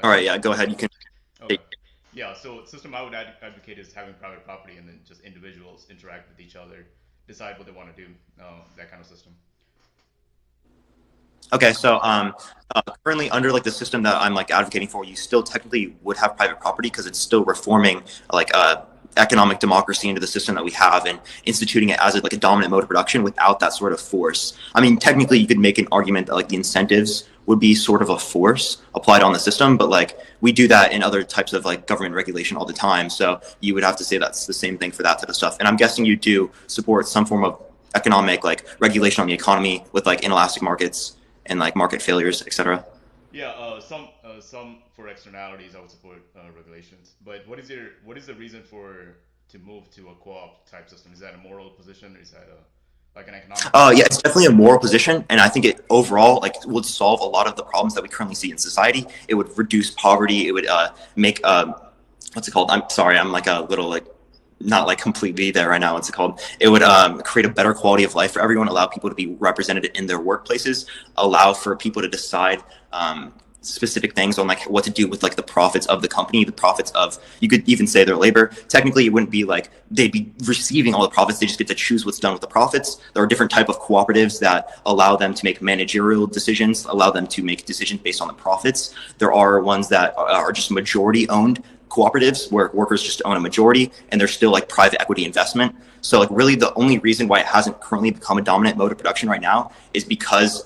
All right, yeah, go ahead. You can Okay. take. Yeah, so system I would advocate is having private property and then just individuals interact with each other, decide what they want to do, that kind of system. Okay, so currently under like the system that I'm like advocating for, you still technically would have private property because it's still reforming like economic democracy into the system that we have and instituting it as like a dominant mode of production without that sort of force. I mean, technically, you could make an argument that like the incentives would be sort of a force applied on the system, but like we do that in other types of like government regulation all the time. So you would have to say that's the same thing for that type of stuff. And I'm guessing you do support some form of economic like regulation on the economy with like inelastic markets and like market failures, etc. Yeah, some for externalities I would support regulations. But what is the reason for to move to a co-op type system? Is that a moral position, or is that like an economic Yeah, position? it's definitely a moral position, and I think it overall like would solve a lot of the problems that we currently see in society. It would reduce poverty. It would make what's it called? I'm sorry, I'm like a little like not like completely there right now. What's it called? It would create a better quality of life for everyone, allow people to be represented in their workplaces, allow for people to decide specific things on like what to do with like the profits of the company, the profits of you could even say their labor. Technically, it wouldn't be like they'd be receiving all the profits. They just get to choose what's done with the profits. There are different type of cooperatives that allow them to make managerial decisions, allow them to make decisions based on the profits. There are ones that are just majority owned cooperatives where workers just own a majority and they're still like private equity investment. So like really the only reason why it hasn't currently become a dominant mode of production right now is because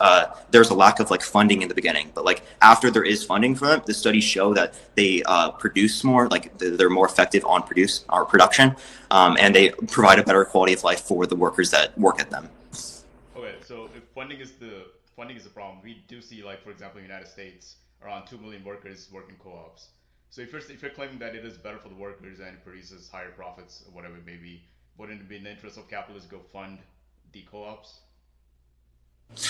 there's a lack of like funding in the beginning. But like after there is funding for them, the studies show that they produce more, like they're more effective on produce or production, and they provide a better quality of life for the workers that work at them. Okay, so if funding is the problem, we do see, like, for example, in the United States, around 2 million workers work in co-ops. So if you're claiming that it is better for the workers and it produces higher profits or whatever it may be, wouldn't it be in the interest of capitalists to go fund the co-ops?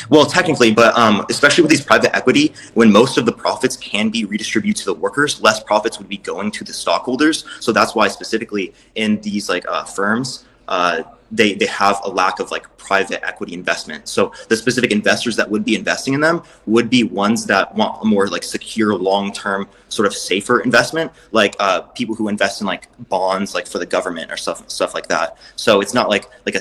Well, technically, but especially with these private equity, when most of the profits can be redistributed to the workers, less profits would be going to the stockholders. So that's why specifically in these like firms, they have a lack of like private equity investment. So the specific investors that would be investing in them would be ones that want a more like secure, long term, sort of safer investment, like people who invest in like bonds, like for the government or stuff like that. So it's not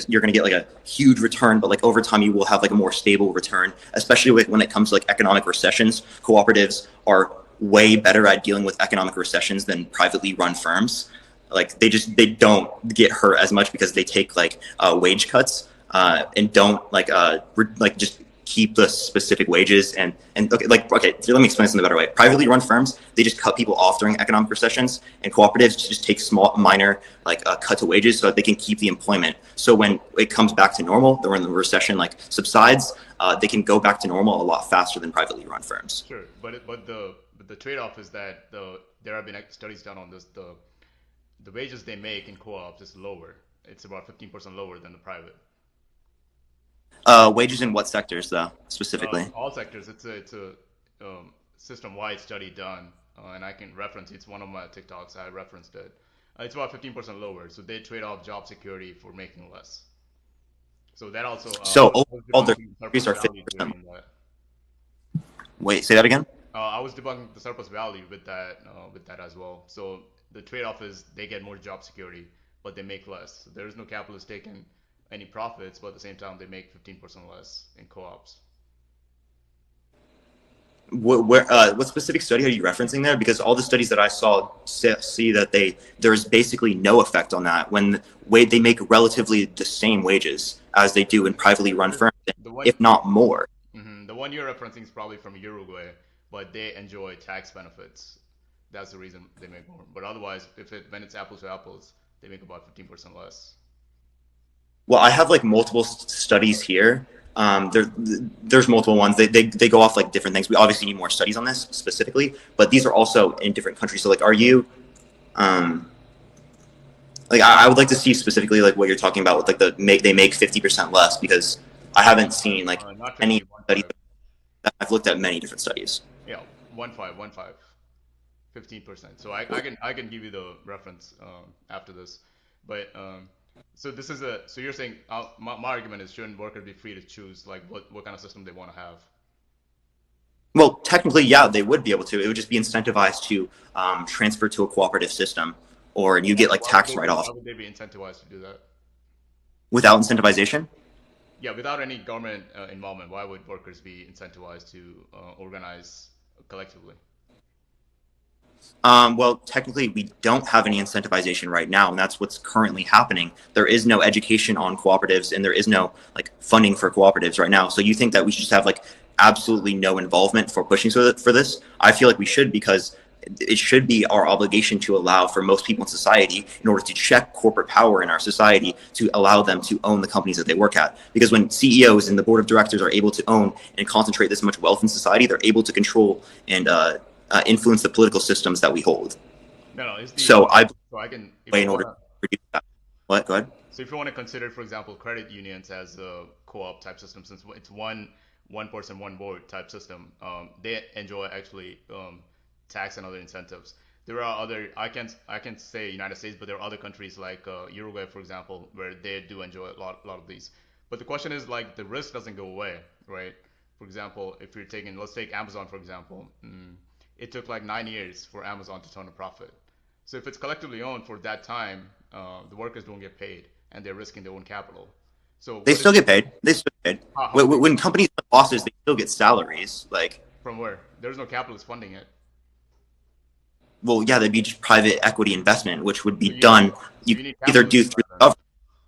you're going to get like a huge return, but like over time you will have like a more stable return, especially when it comes to like economic recessions. Cooperatives are way better at dealing with economic recessions than privately run firms. Like they don't get hurt as much because they take like wage cuts and don't like just keep the specific wages and okay, so let me explain this in a better way. Privately run firms, they just cut people off during economic recessions, and cooperatives just take small minor cut to wages so that they can keep the employment. So when it comes back to normal, when the recession like subsides, they can go back to normal a lot faster than privately run firms. Sure, but the trade-off is that there have been studies done on this. The wages they make in co-ops is lower. It's about 15% lower than the private. Wages in what sectors though specifically? All sectors. It's a system-wide study done, and I can reference. It's one of my TikToks. I referenced it. It's about 15% lower. So they trade off job security for making less. So that also So I was overall, their debunking salaries surplus are value 50%. theory in that. Wait, say that again. I was debunking the surplus value with that as well. So the trade-off is they get more job security, but they make less. So there is no capitalist taking any profits, but at the same time they make 15% less in co-ops. What specific study are you referencing there? Because all the studies that I saw see that there's basically no effect on that when they make relatively the same wages as they do in privately run There's firms, the one if not more. the one you're referencing is probably from Uruguay, but they enjoy tax benefits. That's the reason they make more. But otherwise, when it's apples to apples, they make about 15% less. Well, I have like multiple studies here. There's multiple ones. They go off like different things. We obviously need more studies on this specifically, but these are also in different countries. So like, are you um, like I would like to see specifically like what you're talking about with like they make 50% less because I haven't seen like Not any 50, one studies. five. I've looked at many different studies. Yeah, 1.5, 1.5. 15%. So I can give you the reference after this, but so this is a so you're saying my argument is shouldn't workers be free to choose like what kind of system they want to have? Well, technically, yeah, they would be able to. It would just be incentivized to transfer to a cooperative system, or you get like tax Why write-offs would they be incentivized to do that? without incentivization. Yeah, without any government involvement, why would workers be incentivized to organize collectively? Well, technically, we don't have any incentivization right now, and that's what's currently happening. There is no education on cooperatives, and there is no like funding for cooperatives right now. So you think that we should just have like absolutely no involvement for pushing for this? I feel like we should, because it should be our obligation to allow for most people in society, in order to check corporate power in our society, to allow them to own the companies that they work at. Because when CEOs and the board of directors are able to own and concentrate this much wealth in society, they're able to control and influence the political systems that we hold. No, no, it's the So I so I can if way you in order wanna to reduce that. What? Go ahead. so if you want to consider, for example, credit unions as a co-op type system, since it's one person one vote type system, they enjoy actually tax and other incentives. There are other I can't say United States, but there are other countries like Uruguay, for example, where they do enjoy a lot of these. But the question is like the risk doesn't go away, right? For example, if you're taking let's take Amazon for example, it took like 9 years for Amazon to turn a profit. So if it's collectively owned for that time, the workers don't get paid and they're risking their own capital. So They what still is get paid. They still get paid. how would they When companies have losses, they still get salaries. Like, from where? There's no capitalist funding it. well, yeah, they'd be just private equity investment, which would be So you need done. so You you could need either capitalist do through the investment. government,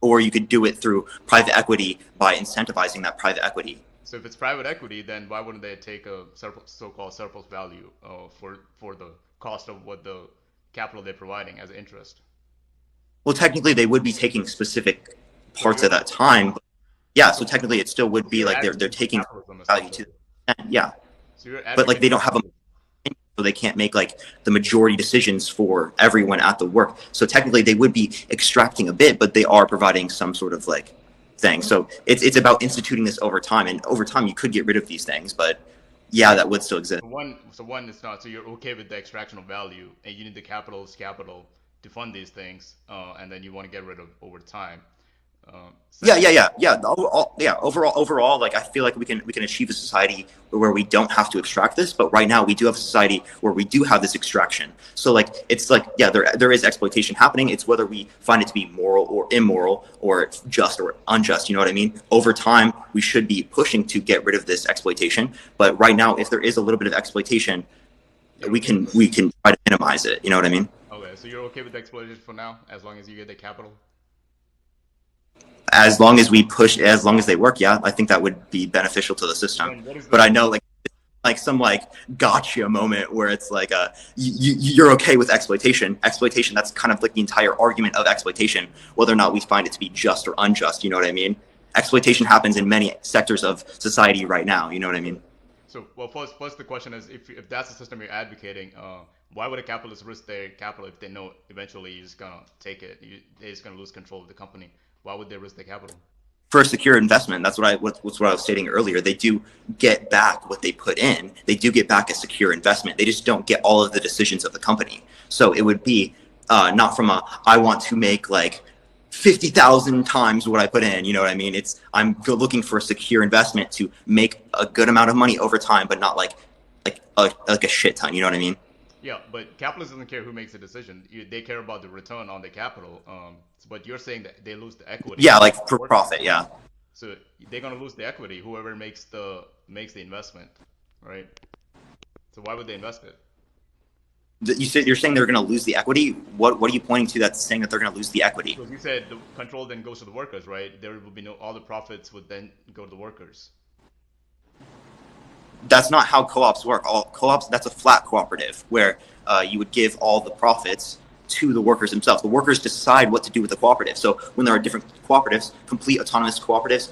or you could do it through private equity by incentivizing that private equity. So if it's private equity, then why wouldn't they take a so-called surplus value for the cost of what the capital they're providing as interest? Well, technically, they would be taking specific So parts at that time. But yeah, so so, technically, it still would so be you're like they're advocating for taking capitalism value to essentially. the yeah, So you're but like advocating they for don't have a, capitalism. so they can't make like the majority decisions for everyone at the work. So technically, they would be extracting a bit, but they are providing some sort of like thing. So it's about instituting this over time, and over time you could get rid of these things, but yeah, that would still exist. So one is not. So you're okay with the extraction of value, and you need the capital to fund these things, and then you want to get rid of over time. Yeah, Second, yeah, yeah, yeah. Yeah. Overall, like I feel like we can achieve a society where we don't have to extract this. But right now, we do have a society where we do have this extraction. So like it's like yeah, there is exploitation happening. It's whether we find it to be moral or immoral, or just or unjust. You know what I mean? Over time, we should be pushing to get rid of this exploitation. But right now, if there is a little bit of exploitation, you're we okay with can it. we can try to minimize it. You know what I mean? Okay, so you're okay with the exploitation for now, as long as you get the capital. As long as we push, as long as they work, yeah, I think that would be beneficial to the So system. then, what is But I the know like some like gotcha moment where it's like you're okay with exploitation. That's kind of like the entire argument of exploitation, whether or not we find it to be just or unjust. You know what I mean? Exploitation happens in many sectors of society right now. You know what I mean? so well? First, the question is, if that's the system you're advocating, why would a capitalist risk their capital if they know eventually you're just gonna take it, they're just gonna lose control of the company? Why would they risk their capital? For a secure investment, that's what I was stating earlier. They do get back what they put in. They do get back a secure investment. They just don't get all of the decisions of the company. So it would be not from a I want to make like 50,000 times what I put in. You know what I mean? It's I'm looking for a secure investment to make a good amount of money over time, but not like a shit ton. You know what I mean? Yeah, but capitalism doesn't care who makes the decision. They care about the return on the capital. But you're saying that they lose the equity Yeah, of like the for workers. profit. Yeah. So they're gonna lose the equity. Whoever makes the investment, right? So why would they invest it? You're saying they're going to lose the equity. What are you pointing to that's saying that they're going to lose the equity? Because you said the control then goes to the workers, right? There would be no all the profits would then go to the workers. That's not how co-ops work. All co-ops, that's a flat cooperative where you would give all the profits to the workers themselves. The workers decide what to do with the cooperative. So when there are different cooperatives, complete autonomous cooperatives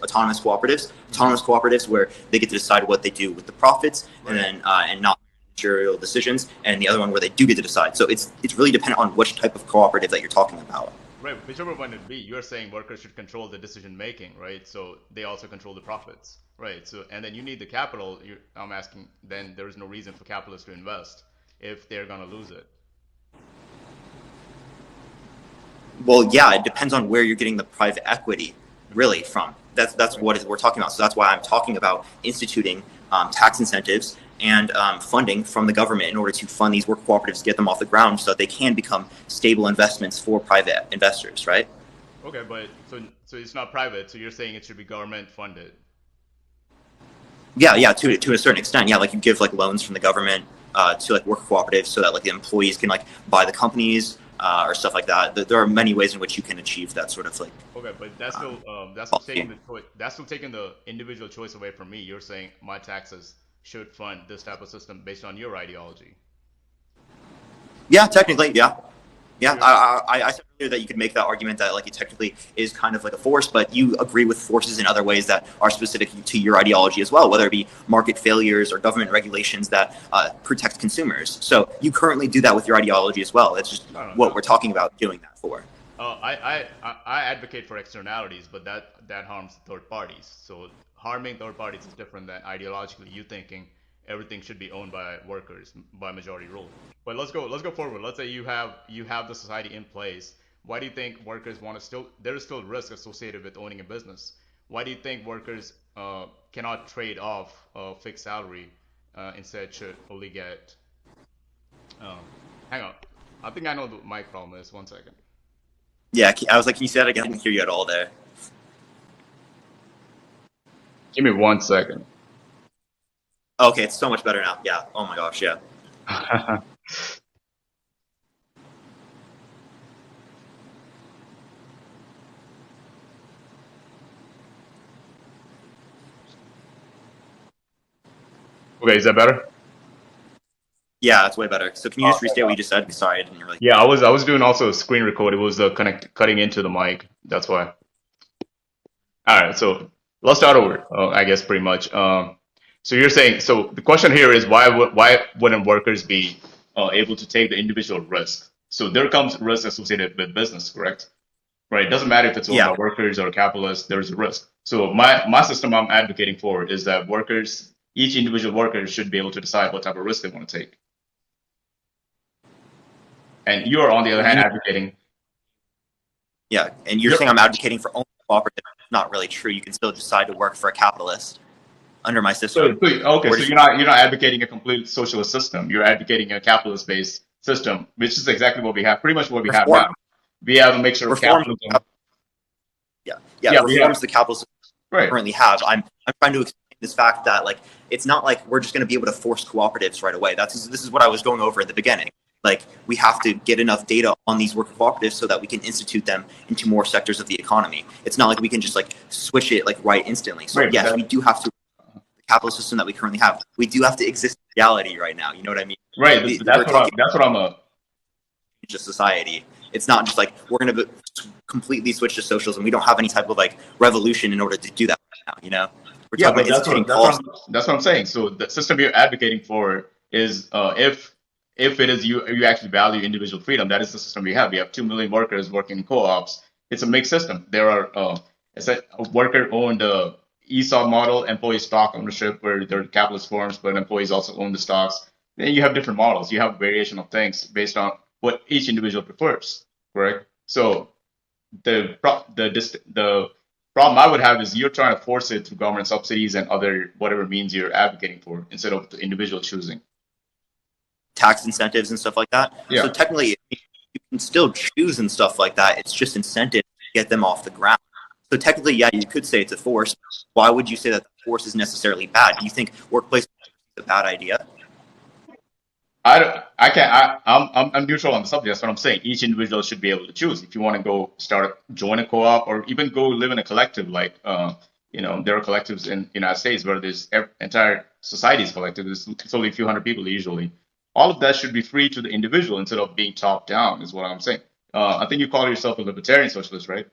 where they get to decide what they do with the profits, and Right. then and not managerial decisions, and the other one where they do get to decide. So it's really dependent on which type of cooperative that you're talking about. Right, whichever one it be, you're saying workers should control the decision making, right? So they also control the profits, right? So and then you need the capital. I'm asking, then there is no reason for capitalists to invest if they're gonna lose it. Well, yeah, it depends on where you're getting the private equity really from. That's Right. what we're talking about. So that's why I'm talking about instituting tax incentives and funding from the government in order to fund these work cooperatives, get them off the ground so that they can become stable investments for private investors, right? Okay, but so it's not private. So you're saying it should be government funded. Yeah, yeah, to a certain extent, yeah. Like you give like loans from the government to like work cooperatives so that like the employees can like buy the companies or stuff like that. There are many ways in which you can achieve that sort of like Okay, but that's still taking policy. the choice. That's still taking the individual choice away from me. You're saying my taxes should fund this type of system based on your ideology. Yeah, technically, yeah. So Yeah, you're I said earlier that you could make that argument that like it technically is kind of like a force, but you agree with forces in other ways that are specific to your ideology as well, whether it be market failures or government regulations that protect consumers. So you currently do that with your ideology as well. That's just no, no, what no. we're talking about doing that for. I advocate for externalities, but that harms third parties. So harming third parties is different than ideologically you thinking everything should be owned by workers by majority rule. But let's go forward. Let's say you have the society in place. Why do you think workers want to still there is still risk associated with owning a business? Why do you think workers cannot trade off a fixed salary, instead should only get um, hang on. I think I know what my problem is. One second. Yeah, I was like, can you say that again? I didn't hear you at all there. Give me 1 second. Okay, it's so much better now. Yeah. Oh my gosh. Yeah. Okay, is that better? Yeah, it's way better. So can you just restate what you just said? Sorry, I didn't really. Yeah, I was doing also a screen record. It was cutting into the mic. That's why. All right, so let's start over. I guess pretty much. So you're saying so the question here is why wouldn't workers be able to take the individual risk? So there comes risk associated with business, correct? Right. It doesn't matter if it's owned Yeah. by workers or capitalists. There's a risk. So my system I'm advocating for is that workers, each individual worker, should be able to decide what type of risk they want to take. And you are on the other hand You, advocating. yeah, and you're You're, saying I'm advocating for only cooperative. It's not really true. You can still decide to work for a capitalist under my system. okay, We're so just you're not advocating a complete socialist system. You're advocating a capitalist based system, which is exactly what we have, pretty much what we have reform. now. We have a mixture of Reforms. capitalism. Yeah, yeah. Yeah, we have Reforms the capitalism right. currently have. I'm trying to explain this fact that like it's not like we're just going to be able to force cooperatives right away. This is what I was going over at the beginning. Like we have to get enough data on these worker cooperatives so that we can institute them into more sectors of the economy. It's not like we can just like switch it like right instantly. So Right, but yes, we do have to the capitalist system that we currently have. We do have to exist in reality right now. You know what I mean? right. We're talking That's what I'm just society. It's not just like we're going to completely switch to socialism. We don't have any type of like revolution in order to do that right now. You know, we're yeah, talking but about instituting policy. that's what I'm saying. So the system you're advocating for is if it is you actually value individual freedom, that is the system we have. We have 2 million workers working in co-ops. It's a mixed system. There are it's a worker-owned ESOP model, employee stock ownership, where there are capitalist forms, but employees also own the stocks. Then you have different models. You have variation of things based on what each individual prefers, correct? So the problem I would have is you're trying to force it through government subsidies and other whatever means you're advocating for instead of the individual choosing. Tax incentives and stuff like that. So Yeah. technically, you can still choose and stuff like that. It's just incentive to get them off the ground. So technically, yeah, you could say it's a force. Why would you say that the force is necessarily bad? Do you think workplace is a bad idea? I don't, I can't, I'm neutral on the subject. That's what I'm saying. Each individual should be able to choose. If you want to go join a co-op or even go live in a collective, like, there are collectives in the United States where there's entire society's collective. It's only a few hundred people usually. All of that should be free to the individual instead of being top down, is what I'm saying. I think you call yourself a libertarian socialist, right?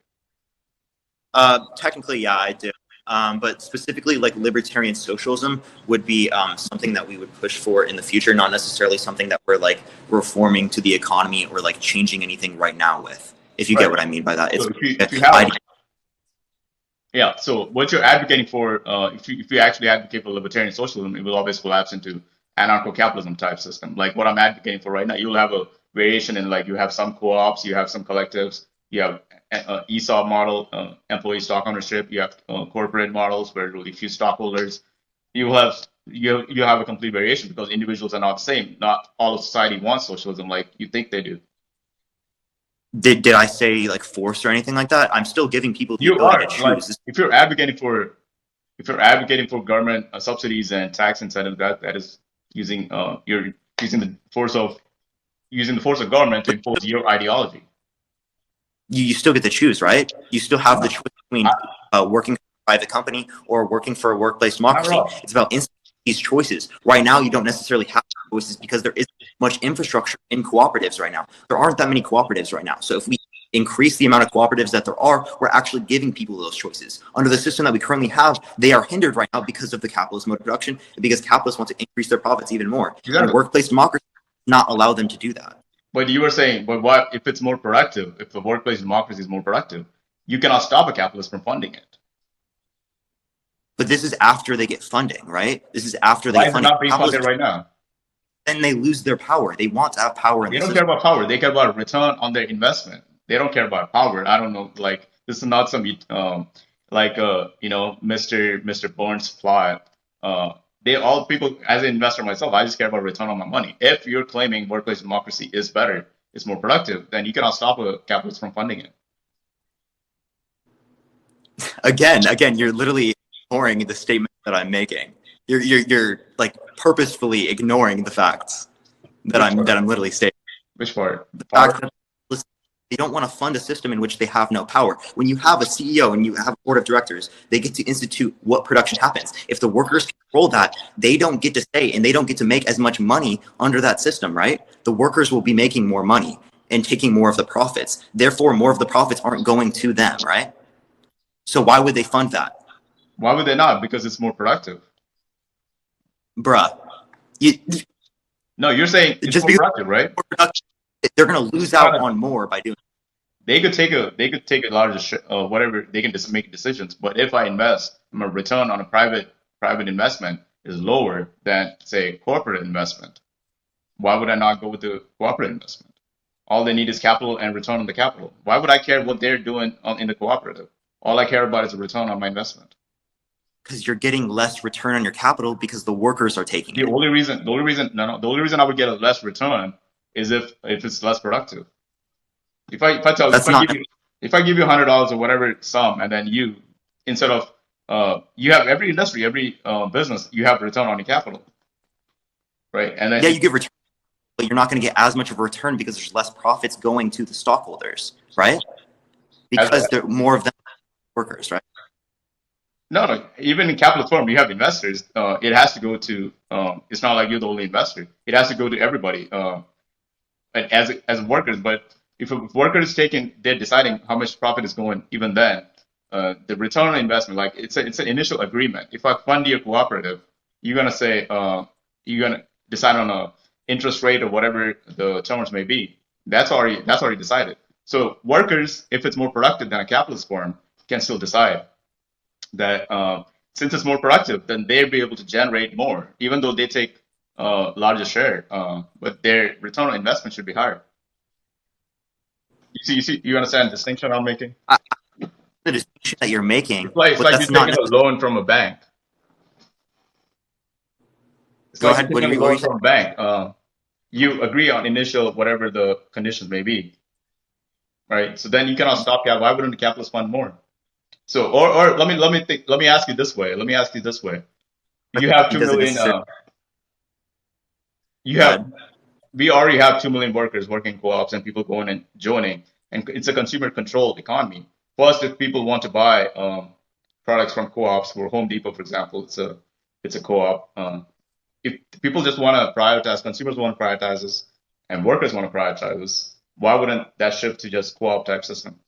Technically, yeah, I do. But specifically, like libertarian socialism would be something that we would push for in the future, not necessarily something that we're like reforming to the economy or like changing anything right now with. If you get Right. what I mean by that, So it's if you have idea. Yeah, so what you're advocating for, if you actually advocate for libertarian socialism, it will always collapse into anarcho-capitalism type system. Like what I'm advocating for right now, you'll have a variation in like you have some co-ops, you have some collectives, you have ESOP model, employee stock ownership, you have corporate models where there will be few stockholders. You will have you have a complete variation because individuals are not the same. Not all of society wants socialism like you think they do. Did I say like force or anything like that? I'm still giving people the You ability to are like choose. if you're advocating for government subsidies and tax incentives, that is using you're using the force of government to But impose your ideology. you still get to choose, right? You still have the No, choice between I, working for a private company or working for a workplace not at democracy. all. It's about these choices. Right now, you don't necessarily have choices because there isn't much infrastructure in cooperatives right now. There aren't that many cooperatives right now. So if we increase the amount of cooperatives that there are, we're actually giving people those choices. Under the system that we currently have, they are hindered right now because of the capitalist mode of production and because capitalists want to increase their profits even more. And Exactly. workplace democracy does not allow them to do that. But you were saying, but what if it's more productive? If the workplace democracy is more productive, you cannot stop a capitalist from funding it. But this is after they get funding, right? This is after they Why get is it funding. not being funded Capitalists, right now? then they lose their power. They want to have power in They the don't care system. about power. They care about return on their investment. They don't care about power. I don't know. Like this is not some Mr. Burns plot. They all people as an investor myself, I just care about return on my money. If you're claiming workplace democracy is better, it's more productive, then you cannot stop a capitalist from funding it. Again, you're literally ignoring the statement that I'm making. You're like purposefully ignoring the facts Which that part? I'm literally stating. Which part? The fact Power? that they don't want to fund a system in which they have no power. When you have a CEO and you have a board of directors, they get to institute what production happens. If the workers control that, they don't get to say and they don't get to make as much money under that system, right? The workers will be making more money and taking more of the profits. Therefore, more of the profits aren't going to them, right? So why would they fund that? Why would they not? Because it's more productive. Bruh, you, No, you're saying it's just more because productive, right? more production, they're going to This lose is not out a. on more by doing They could take a larger whatever they can just make decisions. But if I invest, my return on a private investment is lower than say corporate investment. Why would I not go with the cooperative investment? All they need is capital and return on the capital. Why would I care what they're doing in the cooperative? All I care about is the return on my investment. because you're getting less return on your capital because the workers are taking it. The only reason I would get a less return is if it's less productive. That's not If I give you $100 or whatever sum, and then you instead of you have every industry, every business, you have return on your capital, right? And yeah, then you give return, but you're not going to get as much of a return because there's less profits going to the stockholders, right? as Because well. there more of them are workers, right? No, even in capital form, you have investors. It has to go to. It's not like you're the only investor. It has to go to everybody. And as workers. But if a worker is taking, they're deciding how much profit is going. Even then, the return on investment, like it's an initial agreement. If I fund your cooperative, you're gonna say you're gonna decide on a interest rate or whatever the terms may be. That's already decided. So workers, if it's more productive than a capitalist firm, can still decide that since it's more productive, then they'll be able to generate more, even though they take a larger share. But their return on investment should be higher. You understand the distinction I'm making? I, the distinction that you're making, It's but like you're that's not taking a necessarily. loan from a bank. It's Go like you're ahead. taking a What were you loan saying? from a bank. You agree on initial whatever the conditions may be, right? So then you cannot stop cap. Why wouldn't the capitalist fund more? So, or let me ask you this way. Let me ask you this way. You have He two doesn't million. necessarily. You Go have ahead. we already have 2 million workers working co-ops and people going and joining, and it's a consumer controlled economy. First, if people want to buy products from co-ops, for Home Depot, for example, it's a co-op. If people just want to prioritize, consumers want to prioritize this, and workers want to prioritize this, why wouldn't that shift to just co-op type system?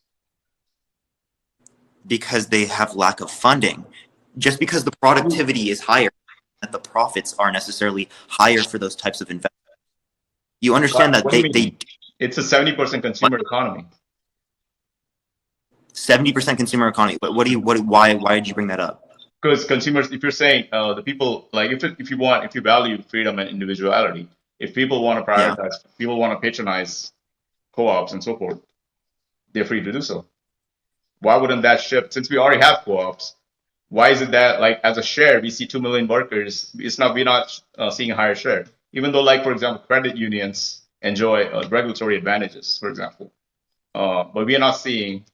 Because they have lack of funding. Just because the productivity is higher, that the profits are necessarily higher for those types of investments. You understand that What do you they mean? It's a 70% what consumer economy. 70% consumer economy. What do you why did you bring that up? Because consumers, if you're saying the people, like if you value freedom and individuality, if people want to Yeah. prioritize, people want to patronize co-ops and so forth, they're free to do so. Why wouldn't that shift? Since we already have co-ops, Why is it that like as a share we see 2 million workers? We're not seeing a higher share, even though like for example credit unions enjoy regulatory advantages, for example, but we are not seeing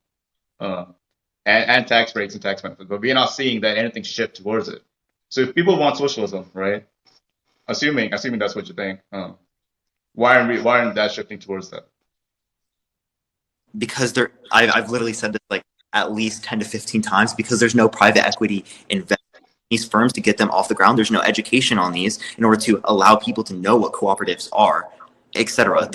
uh, and tax breaks and tax benefits, but we are not seeing that anything shift towards it. So if people want socialism, right? Assuming that's what you think, why aren't that shifting towards that? Because I've literally said this like at least 10 to 15 times, because there's no private equity investment in these firms to get them off the ground. There's no education on these in order to allow people to know what cooperatives are, etc.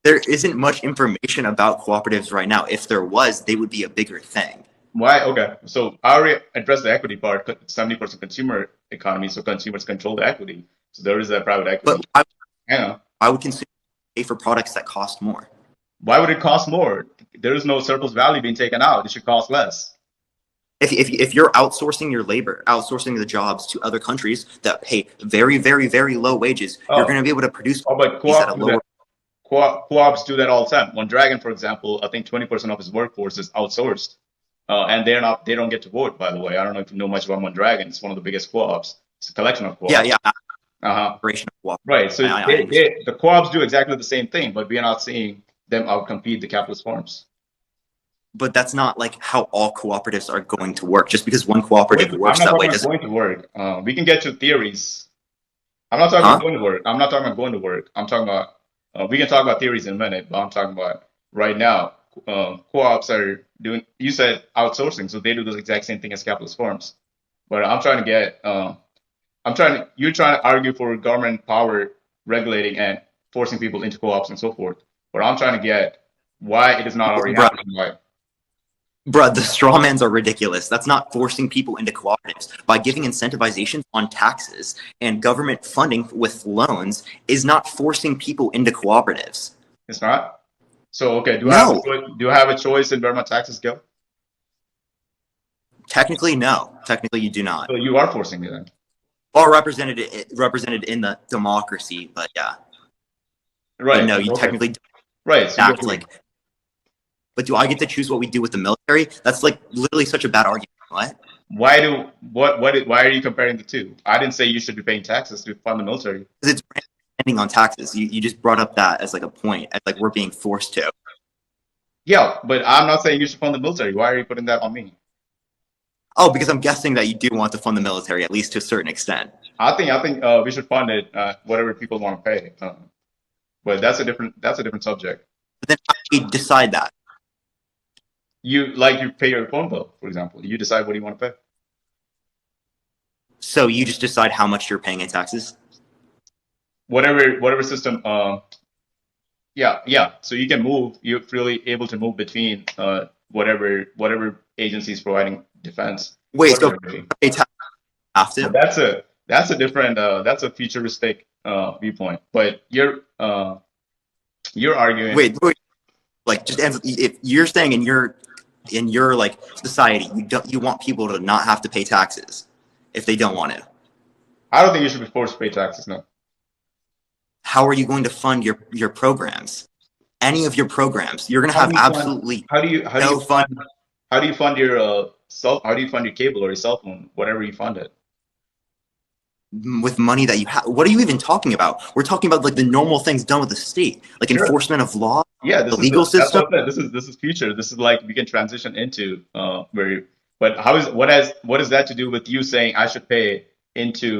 There isn't much information about cooperatives right now. If there was, they would be a bigger thing. Why? Okay, so I already addressed the equity part. 70% consumer economy, so consumers control the equity. So there is that private But equity. Yeah. I would consider pay for products that cost more. Why would it cost more? There is no surplus value being taken out. It should cost less. If you're outsourcing your labor, outsourcing the jobs to other countries that pay very, very, very low wages, you're going Oh, to be able to produce but these at a co-ops do that. lower. Co-ops do that all the time. One Dragon, for example, I think 20% of his workforce is outsourced, and they don't get to vote. By the way, I don't know if you know much about One Dragon. It's one of the biggest co-ops. It's a collection of Yeah, co-ops. yeah, Uh-huh. operation of cooperative. Right. So I understand. the co-ops do exactly the same thing, but we are not seeing them outcompete the capitalist firms. But that's not like how all cooperatives are going to work. Just because one cooperative I'm works not that way talking about doesn't. going to work. We can get to theories. I'm not talking about Huh? going to work. I'm not talking about going to work. I'm talking about, we can talk about theories in a minute, but I'm talking about right now. Co-ops are doing, you said outsourcing, so they do the exact same thing as capitalist firms. But I'm trying to get, you're trying to argue for government power regulating and forcing people into co-ops and so forth. But I'm trying to get why it is not already Bruh, happening. Why? bruh, the strawmans are ridiculous. That's not forcing people into cooperatives. By giving incentivizations on taxes and government funding with loans is not forcing people into cooperatives. It's not. So okay, No, do I have a choice in where my taxes go? technically, no. Technically, you do not. So you are forcing me then. Or represented in the democracy, but yeah. But Right. no, you Okay. technically don't Right. So you act agree. like. But do I get to choose what we do with the military? That's like literally such a bad argument. What? Why are you comparing the two? I didn't say you should be paying taxes to fund the military. Because it's spending on taxes. You just brought up that as like a point, as like we're being forced to. Yeah, but I'm not saying you should fund the military. Why are you putting that on me? Oh, because I'm guessing that you do want to fund the military, at least to a certain extent. I think we should fund it whatever people want to pay. But that's a different subject. But then how do you decide that? You pay your phone bill, for example. You decide what you want to pay. So you just decide how much you're paying in taxes? Whatever system. Yeah. So you can move. You're freely able to move between whatever agency is providing defense. Wait, so Whatever it may be. pay taxes have But to? that's a different that's a futuristic viewpoint. But you're arguing. Wait, like just if you're saying in your like society, you want people to not have to pay taxes if they don't want to. I don't think you should be forced to pay taxes. No. How are you going to fund your programs? Any of your programs, you're going to How do have you fund? absolutely no fund How do you fund your How do you fund your cable or your cell phone? Whatever you fund it. with money that you have. What are you even talking about? We're talking about like the normal things done with the state, like Sure. enforcement of law, Yeah, the legal that's system. what I said. This is future. This is like we can transition into where. But how is what is that to do with you saying I should pay into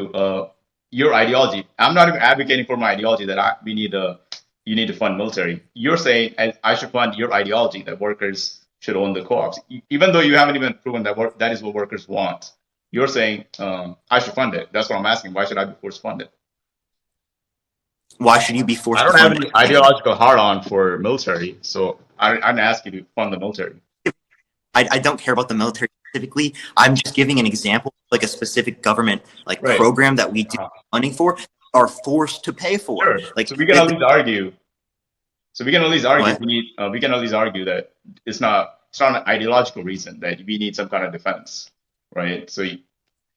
your ideology? I'm not even advocating for my ideology that we need you need to fund military. You're saying I should fund your ideology that workers should own the co-ops, even though you haven't even proven that that is what workers want. You're saying I should fund it. That's what I'm asking. Why should I be forced to fund it? Why should you be I forced to don't have fund any anything? ideological hard on for military, so I didn't ask you to fund the military. I don't care about the military specifically. I'm just giving an example, like a specific government like Right. program that we do Uh, funding for are forced to pay for. sure. Like So we can at least argue. So we can at least argue what? we can at least argue that it's not an ideological reason that we need some kind of defense, right? So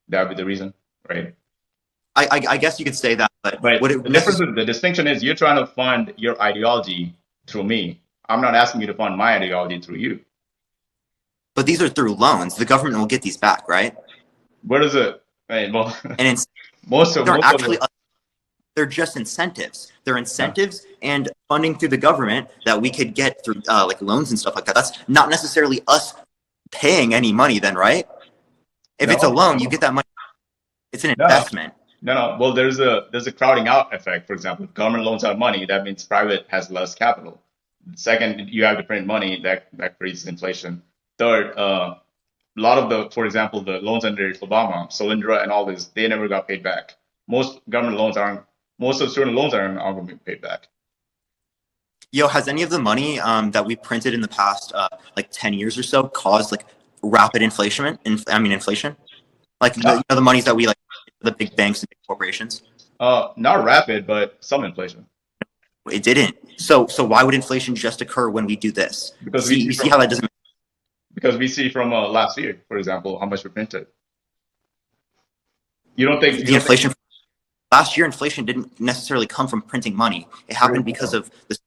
that would be the reason, right? I guess you could say that, but But would it the distinction is you're trying to fund your ideology through me. I'm not asking you to fund my ideology through you. But these are through loans. The government will get these back, right? Where does it? I mean, well, And it's, they're most of actually the they're just incentives. They're incentives and funding through the government that we could get through like loans and stuff like that. That's not necessarily us paying any money, then, right? If it's a no, loan, you get that money. It's an no, investment. no. Well, there's a crowding out effect. For example, if government loans out money, that means private has less capital. Second, you have to print money that creates inflation. Third, a lot of the, for example, the loans under Obama, Solyndra and all this, they never got paid back. Most government loans aren't, most of student loans aren't going to be paid back. Yo, has any of the money that we printed in the past like 10 years or so caused like rapid inflation? Inflation? Like Not, the monies that we like the big banks and big corporations? not rapid, but some inflation. It didn't. So why would inflation just occur when we do this? Because we See, see you see from how that doesn't. last year, for example, how much we printed. You The don't think inflation last year, inflation didn't necessarily come from printing money. It happened because of the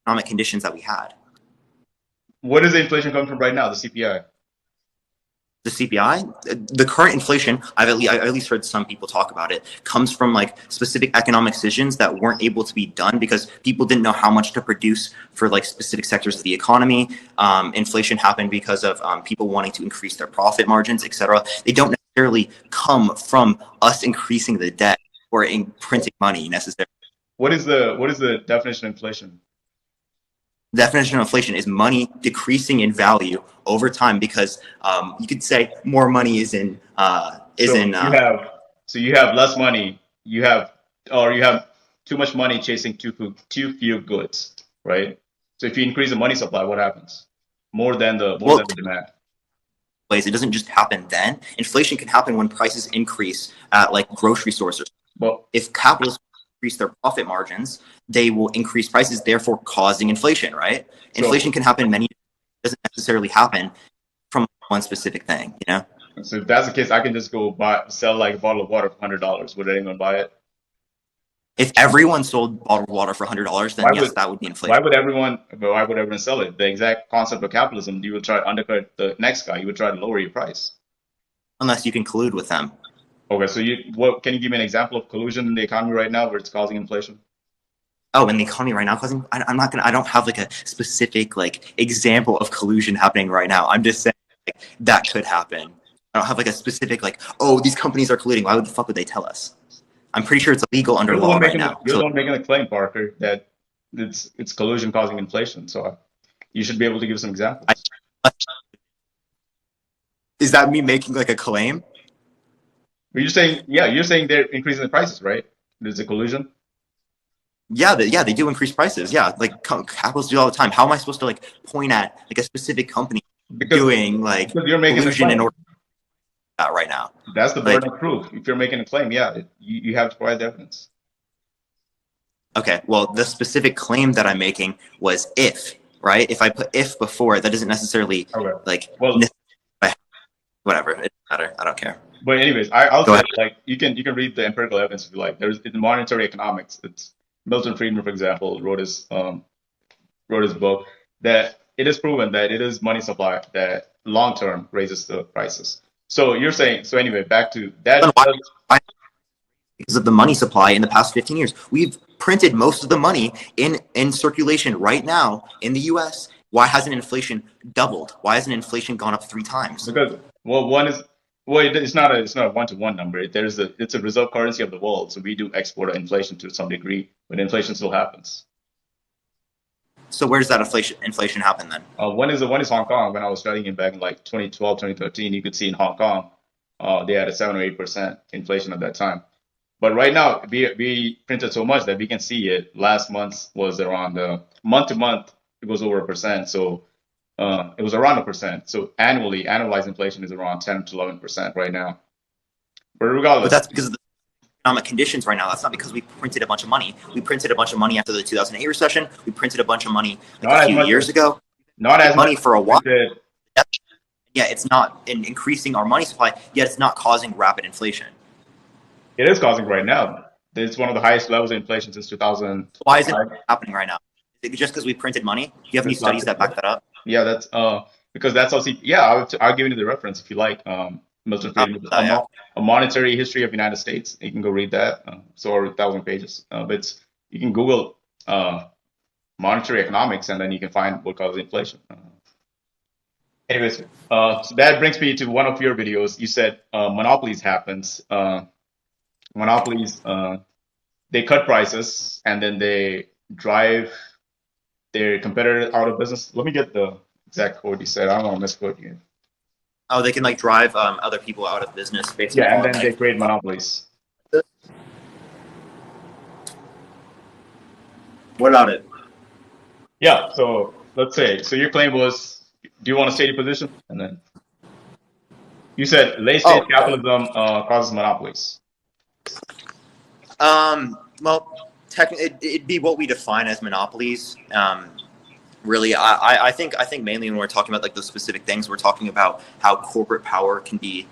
economic conditions that we had. what is the inflation coming from right now? The CPI. The CPI, the current inflation, I at least heard some people talk about it, comes from like specific economic decisions that weren't able to be done because people didn't know how much to produce for like specific sectors of the economy. Inflation happened because of people wanting to increase their profit margins, etc. They don't necessarily come from us increasing the debt or in printing money necessarily. What is the definition of inflation? The definition of inflation is money decreasing in value over time because you could say more money is in So you have less money, you have too much money chasing too few goods, right? So if you increase the money supply, what happens? More well, than the demand. ways. It doesn't just happen then. Inflation can happen when prices increase at like grocery stores. Well, If capitalists increase their profit margins, they will increase prices, therefore causing inflation, right? so Inflation can happen many, it doesn't necessarily happen from one specific thing, you know? so if that's the case, I can just go sell like a bottle of water for $100. Would anyone buy it? If everyone sold bottled water for $100, Why then would yes, that would be inflation. why would everyone sell it? The exact concept of capitalism, you would try to undercut the next guy. You would try to lower your price. Unless you can collude with them. Okay, so what can you give me an example of collusion in the economy right now where it's causing inflation? Oh, in the economy right now, causing, I'm not gonna, I don't have like a specific like example of collusion happening right now. I'm just saying like, that could happen. I don't have like a specific like, oh, these companies are colluding. Why would the fuck would they tell us? I'm pretty sure it's illegal under law right now. You're the one making the claim, Parker, that it's collusion causing inflation. So you should be able to give some examples. I, is that me making like a claim? But you're saying they're increasing the prices, right? There's a collusion Yeah, they do increase prices. Yeah, like capitalists do all the time. How am I supposed to like point at like a specific company because doing like you're making the collusion in claim. order to do that right now? That's the Like, burden of proof. If you're making a claim, yeah, you have to provide the evidence. okay, well, the specific claim that I'm making was if, right? If I put if before, that doesn't necessarily Okay. like Well, whatever. It doesn't matter. I don't care. but anyways, I'll Go say ahead. like you can read the empirical evidence if you like. There's in monetary economics. It's Milton Friedman, for example, wrote his book that it is proven that it is money supply that long term raises the prices. So you're saying so anyway. Back to Then that. why? Because of the money supply in the past 15 years. We've printed most of the money in circulation right now in the US. Why hasn't inflation doubled? Why hasn't inflation gone up 3 times? Because it's not a one to one number. It's a reserve currency of the world. So we do export inflation to some degree, but inflation still happens. So where does that inflation happen then? One is Hong Kong. When I was studying it back in like 2012, 2013, you could see in Hong Kong, they had a 7 or 8% inflation at that time. But right now, we printed so much that we can see it. Last month was around month to month, it was over 1%. So it was around 1%. So annualized inflation is around 10 to 11% right now. But But regardless, that's because of the economic conditions right now. That's not because we printed a bunch of money. We printed a bunch of money after the 2008 recession. We printed a bunch of money like not a as few much years ago. not as much Money as for a we while. printed. Yeah, it's not increasing our money supply, yet it's not causing rapid inflation. It is causing right now. It's one of the highest levels of inflation since Why is it 2005. happening right now? Is it just because we printed money? Do you have any It's not studies that back that up? Yeah, that's because that's how yeah, I'll give you the reference if you like. Milton Oh, Friedman, yeah. a monetary history of United States. You can go read that. So over 1,000 pages. But you can Google monetary economics, and then you can find what causes inflation. Anyways, so that brings me to one of your videos. You said monopolies happens. Monopolies, they cut prices and then they drive their competitor out of business. Let me get the exact quote you said. I don't want to misquote you. Oh, they can like drive other people out of business based Yeah, and upon then they like. create monopolies. What about it? Yeah, so let's say, so your claim was, do you want to state your position? And then you said late stage Oh, capitalism causes monopolies. well, technically, it'd be what we define as monopolies. Really, I think mainly when we're talking about like those specific things, we're talking about how corporate power can be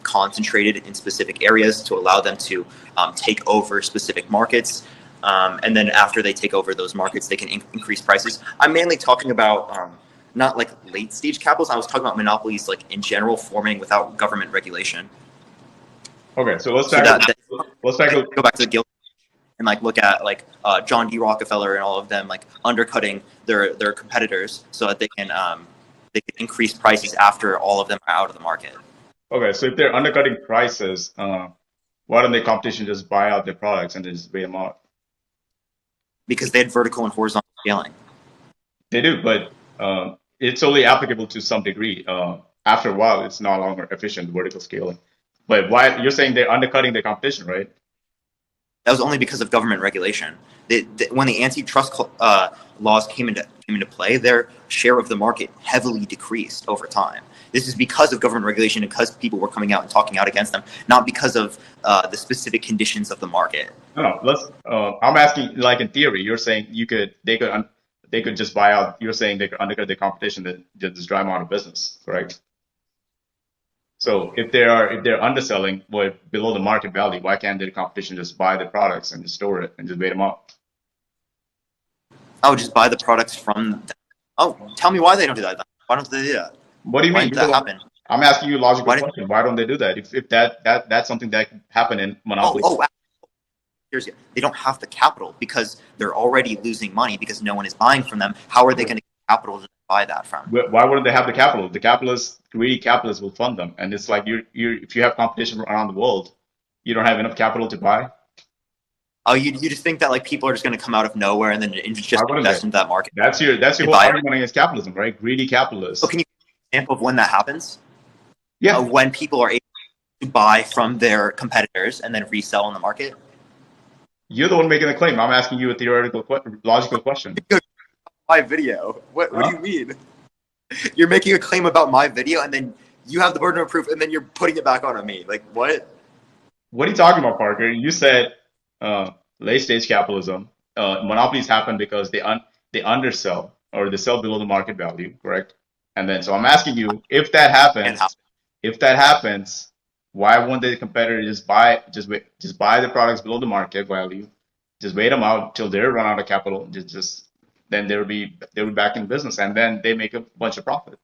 concentrated in specific areas to allow them to take over specific markets. And then after they take over those markets, they can increase prices. I'm mainly talking about not like late stage capitalism. I was talking about monopolies like in general forming without government regulation. Okay, so let's So tackle, that let's like, tackle, go back to the guild and like look at like John D. Rockefeller and all of them like undercutting their competitors so that they can increase prices after all of them are out of the market okay, so if they're undercutting prices, why don't the competition just buy out their products and then just wait them out? because they had vertical and horizontal scaling. They do, but it's only applicable to some degree. After a while, it's no longer efficient vertical scaling. But why you're saying they're undercutting the competition, right? That was only because of government regulation. When the antitrust laws came into play, their share of the market heavily decreased over time. This is because of government regulation and because people were coming out and talking out against them, not because of the specific conditions of the market. No, no. Let's. I'm asking, like in theory, you're saying they could just buy out. You're saying they could undercut the competition that just drive them out of business, correct? So if they're underselling what below the market value, why can't the competition just buy the products and just store it and just wait them out? Oh, just buy the products from them. Oh, tell me why they don't do that then. Why don't they do that? What do you Why mean? didn't You're the that one. happen? I'm asking you a logical Why didn't question. Why don't they do that? If that's something that could happen in oh monopoly. oh they don't have the capital because they're already losing money because no one is buying from them. How are they going to get capital to buy that from? Why wouldn't they have the capital? The capitalists, greedy capitalists, will fund them. And it's like you if you have competition around the world, you don't have enough capital to buy. Oh, you just think that like people are just going to come out of nowhere and then Why just wouldn't they? invest into that market That's your and whole buy it? argument against capitalism, right? Greedy So capitalists. can you give an example of when that happens? Yeah, When people are able to buy from their competitors and then resell in the market? you're the one making the claim. I'm asking you a theoretical, logical question. My video. What do Huh? you mean? You're making a claim about my video and then you have the burden of proof and then you're putting it back on me. Like what? What are you talking about, Parker? You said late stage capitalism. Monopolies happen because they undersell or they sell below the market value, correct? And then so I'm asking you, And how? if that happens, why won't the competitor just buy the products below the market value, just wait them out till they run out of capital, just then they'll be back in business, and then they make a bunch of profit.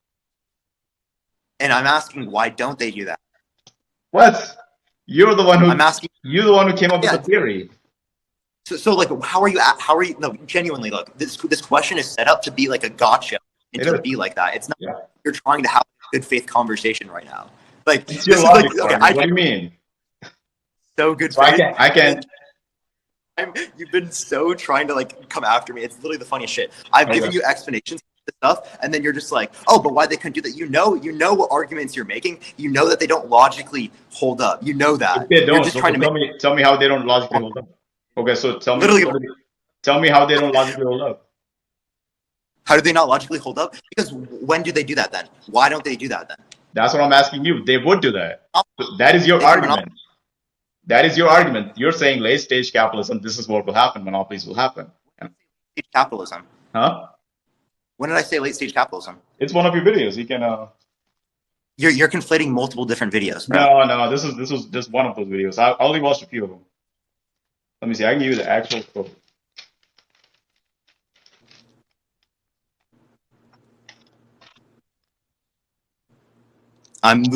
And I'm asking why don't they do that? What? You're the one I'm who asking. you're the one who came up with the Yeah. theory. So like, how are you? No, genuinely, look, this question is set up to be like a gotcha and It to is. be like that. It's not Yeah. you're trying to have a good faith conversation right now. Like It's your this is like logic, okay, Parker. What do you mean? so good So I faith, can I and then can you've been so trying to like come after me. It's literally the funniest shit. I've given okay. you explanations of this stuff, and then you're just like, oh, but why they couldn't do that? You know what arguments you're making. You know that they don't logically hold up. You know If that. they You're don't, just so trying to make tell me how they don't logically hold up. Okay, so literally. tell me how they don't logically hold up. How do they not logically hold up? Because when do they do that then? Why don't they do that then? That's what I'm asking you. They would do that. So that is your They are monopolies. argument. That is your argument. You're saying late stage capitalism, this is what will happen, monopolies will happen. And, Stage capitalism. huh? When did I say late stage capitalism? It's one of your videos. You can You're conflating multiple different videos, bro. no, this was just one of those videos. I only watched a few of them. Let me see. I can give you the actual quote. I was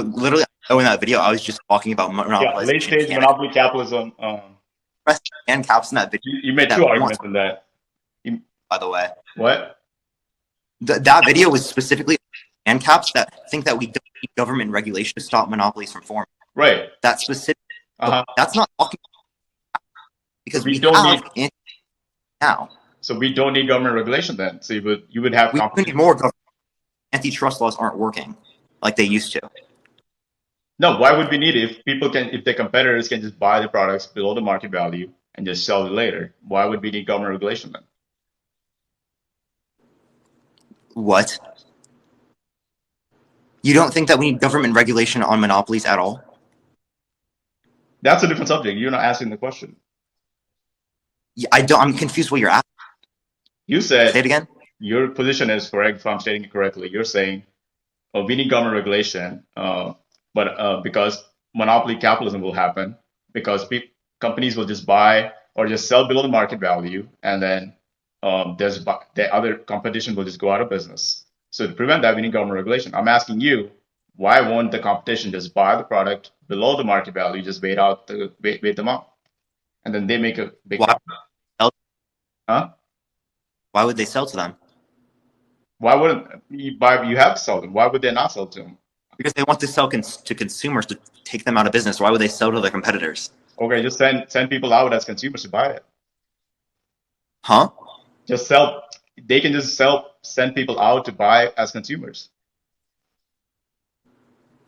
literally in that video. I was just talking about Yeah, late monopolization in stage Canada. monopoly capitalism. And caps in that video You made two that once, arguments in that. You, by the way. what? That video was specifically and caps that think that we don't need government regulation to stop monopolies from forming. Right. That specific, Uh-huh. that's not talking because So we we don't have need. now. So we don't need government regulation then. So you would have We need competition. more government. Antitrust laws aren't working like they used to. No, why would we need it if the competitors can just buy the products below the market value and just sell it later? Why would we need government regulation then? What? You don't think that we need government regulation on monopolies at all? That's a different subject. You're not asking the question. I don't. I'm confused what you're asking. You Say said it again. your position is correct if I'm stating it correctly. You're saying, oh, we need government regulation, but because monopoly capitalism will happen, because companies will just buy or just sell below the market value, and then the other competition will just go out of business. So to prevent that, we need government regulation. I'm asking you, why won't the competition just buy the product below the market value, just wait them out, and then they make a big Why? profit? Huh? Why would they sell to them? Why wouldn't you buy? You have to sell them. Why would they not sell to them? Because they want to sell to consumers to take them out of business. Why would they sell to their competitors? Okay, just send people out as consumers to buy it. Huh? Just sell. They can just send people out to buy as consumers.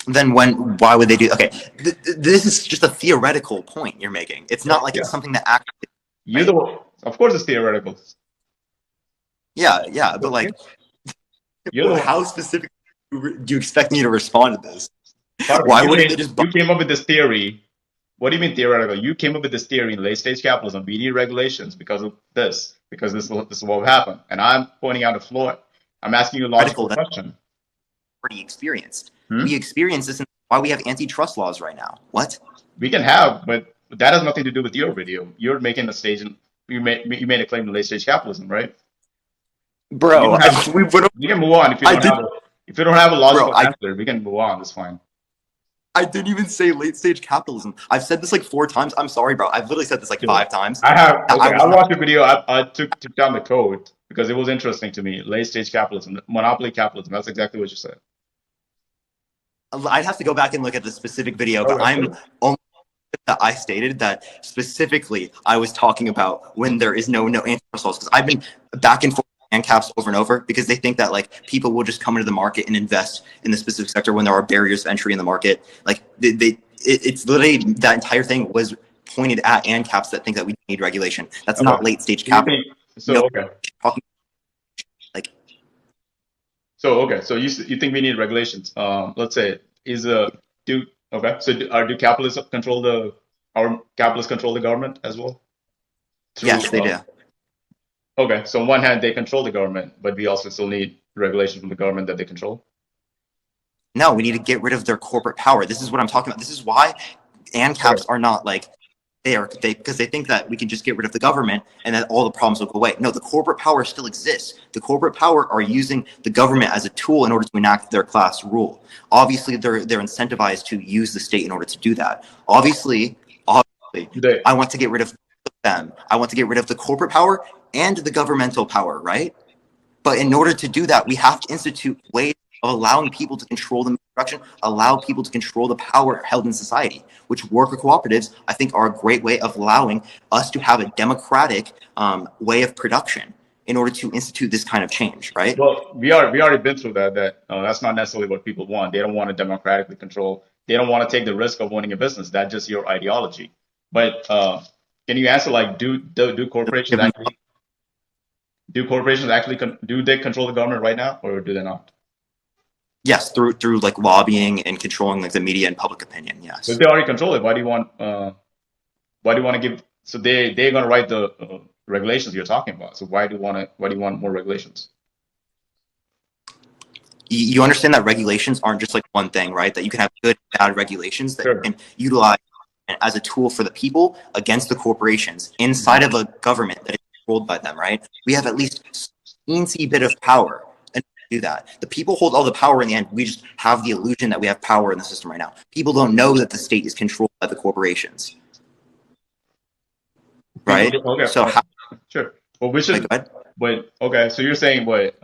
Then why would they do? Okay, this is just a theoretical point you're making. It's not like Yeah, it's something that actually, you right? the. Of course, it's theoretical. Yeah, but Okay. like, You're the one. how specific do you expect me to respond to this? Pardon Why me, wouldn't they just buy? you came up with this theory. What do you mean theoretical? You came up with this theory in late stage capitalism. We need regulations because of this, because this is what will happen. And I'm pointing out a flaw. I'm asking you a Radical logical that question. we already experienced. We Hmm? experienced this, and why we have antitrust laws right now. What? We can have, but that has nothing to do with your video. You're making a stage, and you made a claim to late stage capitalism, right? You Bro, don't have. we would. We can move on if you I don't did, have if you don't have a bro. logical answer. We can move on. That's fine. I didn't even say late stage capitalism. I've said this like 4 times. I'm sorry, bro. I've literally said this like Sure. 5 times. I have I okay. was I not. watched the video. I took down the code because it was interesting to me. Late stage capitalism, monopoly capitalism. That's exactly what you said. I'd have to go back and look at the specific video, but Okay. I'm only that I stated that specifically I was talking about when there is no antitrust laws because I've been back and forth and caps over and over because they think that like people will just come into the market and invest in the specific sector when there are barriers to entry in the market. Like it's literally that entire thing was pointed at and caps that think that we need regulation. That's Okay. not late stage So you capital. think No, so? Okay. talking like So okay. So you think we need regulations? Let's say is do okay. So do capitalists control our capitalists control the government as well through yes, they do. okay. So on one hand they control the government, but we also still need regulation from the government that they control. No, we need to get rid of their corporate power. This is what I'm talking about. This is why Okay. ANCAPs are not like there because they think that we can just get rid of the government and that all the problems will go away. No, the corporate power still exists. The corporate power are using the government as a tool in order to enact their class rule. Obviously, they're incentivized to use the state in order to do that. Obviously, They I want to get rid of them. I want to get rid of the corporate power and the governmental power, right? But in order to do that, we have to institute ways of allowing people to control the production, allow people to control the power held in society, which worker cooperatives, I think, are a great way of allowing us to have a democratic way of production in order to institute this kind of change, right? well we already been through that that's not necessarily what people want. They don't want to democratically control. They don't want to take the risk of owning a business. That's just your ideology. But can you answer like do corporations actually do they control the government right now or do they not? Yes, through like lobbying and controlling like the media and public opinion. So if Yes. they already control it, why do you want to give? So they're going to write the regulations you're talking about. So why do you want more regulations? You understand that regulations aren't just like one thing, right? That you can have good, bad regulations that you Sure. can utilize as a tool for the people against the corporations inside of a government that is controlled by them, right? We have at least a teensy bit of power and do that. The people hold all the power in the end. We just have the illusion that we have power in the system right now. People don't know that the state is controlled by the corporations. Right? Okay, So how, sure. Well, which is, like, go ahead. but okay, so you're saying what?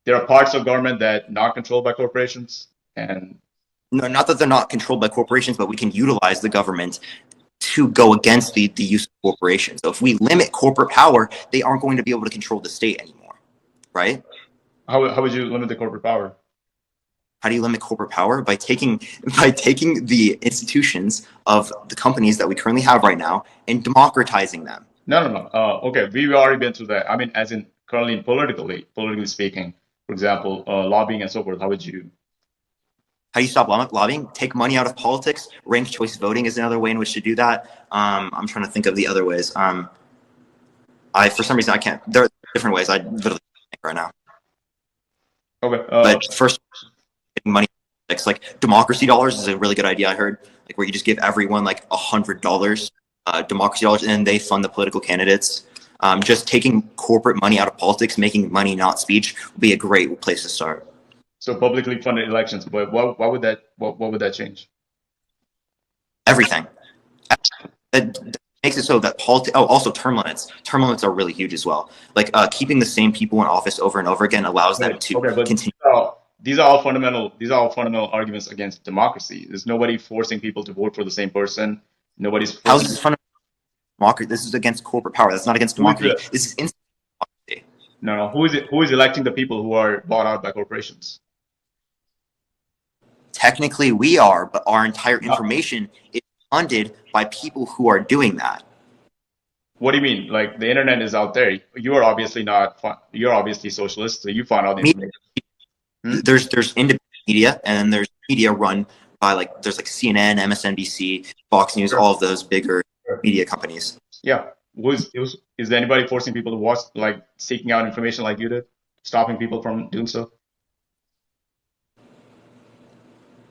There are parts of government that not controlled by corporations, and No, not that they're not controlled by corporations, but we can utilize the government to go against the use of corporations. So if we limit corporate power, they aren't going to be able to control the state anymore, right? how would you limit the corporate power? How do you limit corporate power? By taking the institutions of the companies that we currently have right now and democratizing them. No. Okay, we've already been through that. I mean, as in currently politically speaking, for example, lobbying and so forth. How would you? How do you stop lobbying? Take money out of politics. Ranked choice voting is another way in which to do that. I'm trying to think of the other ways. For some reason, I can't. There are different ways. I literally can't think right now. Okay. But first, money, like democracy dollars is a really good idea. I heard, like, where you just give everyone like $100 democracy dollars, and then they fund the political candidates. Just taking corporate money out of politics, making money not speech, would be a great place to start. So publicly funded elections, but what would that change? Everything. That makes it so that politics. Oh, also term limits. Term limits are really huge as well. Like keeping the same people in office over and over again allows them to continue. These are all fundamental arguments against democracy. There's nobody forcing people to vote for the same person. Nobody's forcing. How is this fundamental democracy? This is against corporate power. That's not against democracy. This is instant democracy. No. Who is it? Who is electing the people who are bought out by corporations? Technically, we are, but our entire information is funded by people who are doing that. What do you mean? Like the internet is out there. You are obviously not. You're obviously socialist, so you find all the information. There's independent media, and then there's media run by there's like CNN, MSNBC, Fox News, all of those bigger media companies. Yeah. Is there anybody forcing people to watch, like seeking out information like you did, stopping people from doing so?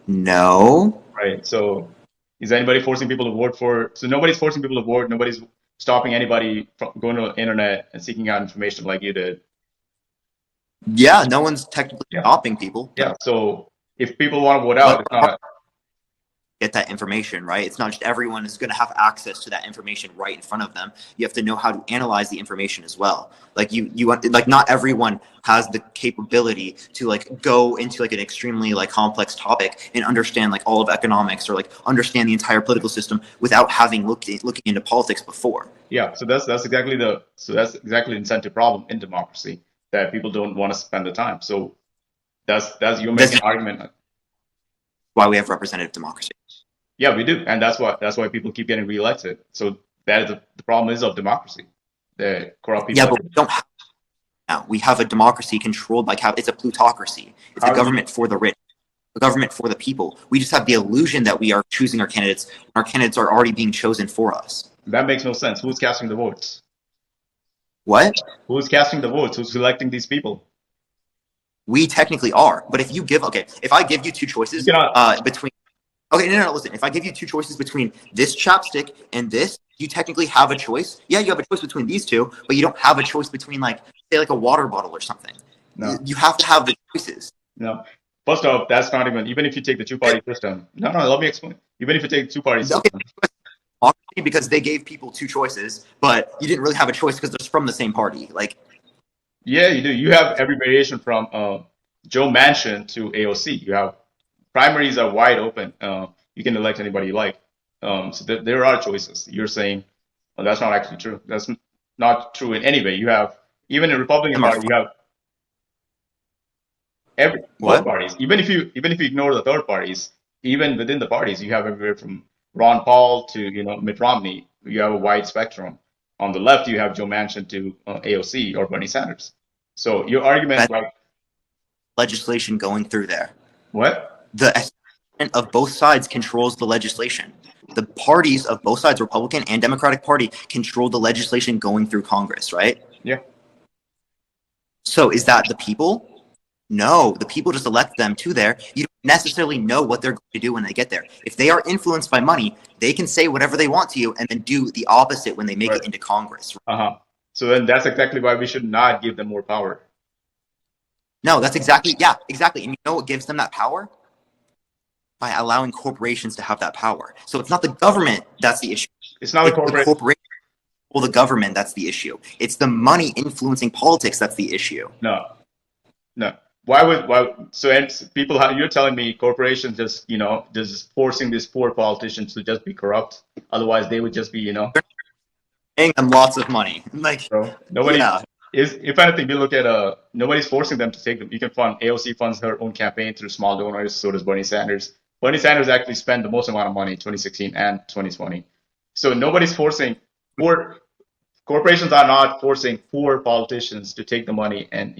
No. Right. So is anybody forcing people to vote for? So nobody's forcing people to vote. Nobody's stopping anybody from going to the internet and seeking out information like you did. Yeah, no one's technically stopping people. Yeah. So if people want to vote out, it's not. Get that information, right? It's not just everyone is going to have access to that information right in front of them. You have to know how to analyze the information as well. Like not everyone has the capability to go into an extremely complex topic and understand all of economics or understand the entire political system without having looking into politics before. Yeah. So that's exactly the incentive problem in democracy, that people don't want to spend the time. So that's you're making an argument. Why we have representative democracy. Yeah, we do, and that's why people keep getting reelected. So that is the problem is of democracy. The corrupt people. Yeah, but we don't have now. We have a democracy controlled by it's a plutocracy. It's a government for the rich, a government for the people. We just have the illusion that we are choosing our candidates. Our candidates are already being chosen for us. That makes no sense. Who's casting the votes? What? Who's casting the votes? Who's electing these people? We technically are, but if I give you two choices between. Okay, no, listen. If I give you two choices between this chapstick and this, you technically have a choice. Yeah, you have a choice between these two, but you don't have a choice between say a water bottle or something. No. You have to have the choices. No. First off, that's not even if you take the two-party system. No, let me explain. Even if you take two-party system. Because they gave people two choices, but you didn't really have a choice because they're from the same party. Yeah, you do. You have every variation from Joe Manchin to AOC. You have primaries are wide open. You can elect anybody you like. So there are choices. You're saying, well, that's not actually true. That's not true in any way. You have, even in Republican Party, you have both parties. Even if you ignore the third parties, even within the parties, you have everywhere from Ron Paul to Mitt Romney. You have a wide spectrum. On the left, you have Joe Manchin to AOC or Bernie Sanders. So your argument, legislation going through there. What? The establishment of both sides controls the legislation. The parties of both sides, Republican and Democratic Party, control the legislation going through Congress, right? Yeah. So is that the people? No, the people just elect them to there. You don't necessarily know what they're going to do when they get there. If they are influenced by money, they can say whatever they want to you and then do the opposite when they make it into Congress. So then that's exactly why we should not give them more power. No, that's exactly, yeah, exactly. And you know what gives them that power? By allowing corporations to have that power. So it's not the government that's the issue. It's not the It's the corporate. corporation or the government that's the issue. It's the money influencing politics that's the issue. No, no. Why? So and people, you're telling me corporations just, just forcing these poor politicians to just be corrupt. Otherwise, they would just be, Paying them lots of money. Like, so nobody yeah. is. If anything, we look at nobody's forcing them to take them. You can fund AOC funds her own campaign through small donors. So does Bernie Sanders. Bernie Sanders actually spent the most amount of money in 2016 and 2020. So nobody's forcing poor corporations are not forcing poor politicians to take the money and